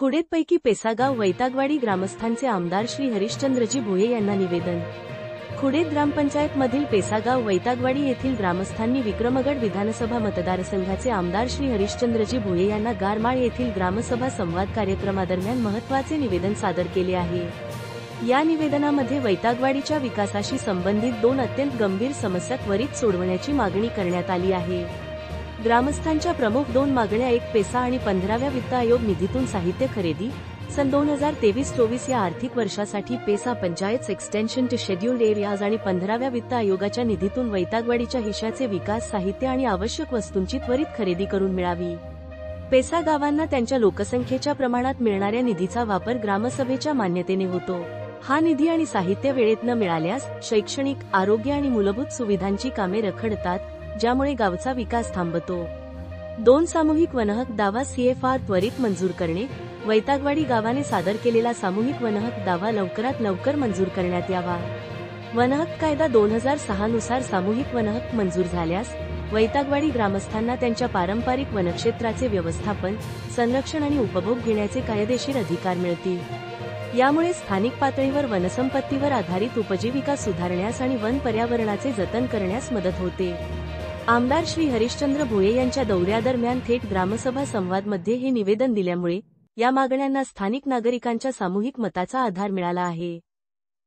खुडेदपैकी पेसागाव वैतागवाडी ग्रामस्थांचे आमदार श्री हरिश्चंद्रजी भोये यांना निवेदन। खुडेद ग्रामपंचायतमधील पेसागाव वैतागवाडी येथील ग्रामस्थांनी विक्रमगड विधानसभा मतदारसंघाचे आमदार श्री हरिश्चंद्रजी भोये यांना गारमाळ येथील ग्रामसभा संवाद कार्यक्रमादरम्यान महत्त्वाचे निवेदन सादर केले आहे। या निवेदनामध्ये वैतागवाडीच्या विकासाशी संबंधित दोन अत्यंत गंभीर समस्या त्वरित सोडवण्याची मागणी करण्यात आली आहे। ग्रामस्थांच्या प्रमुख दोन मागण्या, एक पेसा आणि 15व्या वित्त आयोग निधीतून साहित्य खरेदी सन 2023-24 या आर्थिक वर्षासाठी PESA panchayat extension to scheduled areas आणि 15व्या वित्त आयोगाच्या निधीतून वैतागवाडीच्या हिश्श्याचे विकास साहित्य आणि आवश्यक वस्तूंची त्वरित खरेदी करून मिळावी। पेसा गावांना त्यांच्या लोकसंख्येच्या प्रमाणात मिळणाऱ्या निधीचा वापर ग्रामसभेच्या मान्यतेने होतो। हा निधी आणि साहित्य वेळेत न मिळाल्यास शैक्षणिक, आरोग्य आणि मूलभूत सुविधांची कामे रखडतात, ज्यामुळे गावचा विकास थांबतो। 2 सामूहिक वनहक्क दावा CFR त्वरित मंजूर करणे। वैतागवाडी गावाने सादर केलेला सामूहिक वनहक्क दावा लवकरात लवकर मंजूर करण्यात यावा। वनहक्क कायदा 2006 नुसार सामूहिक वनहक्क मंजूर झाल्यास वैतागवाडी ग्रामस्थांना त्यांच्या पारंपरिक वनक्षेत्राचे व्यवस्थापन, संरक्षण आणि उपभोग घेण्याचे कायदेशीर अधिकार मिळतील। यामुळे स्थानिक पातळीवर वनसंपत्तीवर आधारित उपजीविका सुधारण्यास आणि वन पर्यावरणाचे जतन करण्यास मदत होते। आमदार श्री हरिश्चंद्र भोये यांच्या दौऱ्यादरम्यान थेट ग्रामसभा संवादमध्ये हे निवेदन दिल्यामुळे या मागण्यांना स्थानिक नागरिकांच्या सामूहिक मताचा आधार मिळाला आहे।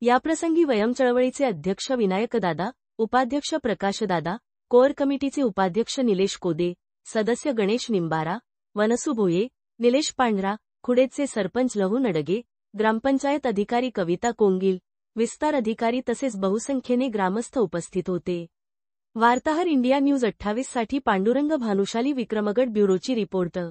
याप्रसंगी वयम चळवळीचे अध्यक्ष विनायकदादा, उपाध्यक्ष प्रकाशदादा, कोअर कमिटीचे उपाध्यक्ष निलेश कोदे, सदस्य गणेश निंबारा, वनसू भोये, निलेश पांढरा, खुडेदचे सरपंच लहू नडगे, ग्रामपंचायत अधिकारी कविता कोंगिल, विस्तार अधिकारी तसेच बहुसंख्येने ग्रामस्थ उपस्थित होते। वार्ताहर इंडिया न्यूज 28 साठी पांडुरंग भानुशाली, विक्रमगड ब्युरोची रिपोर्टर।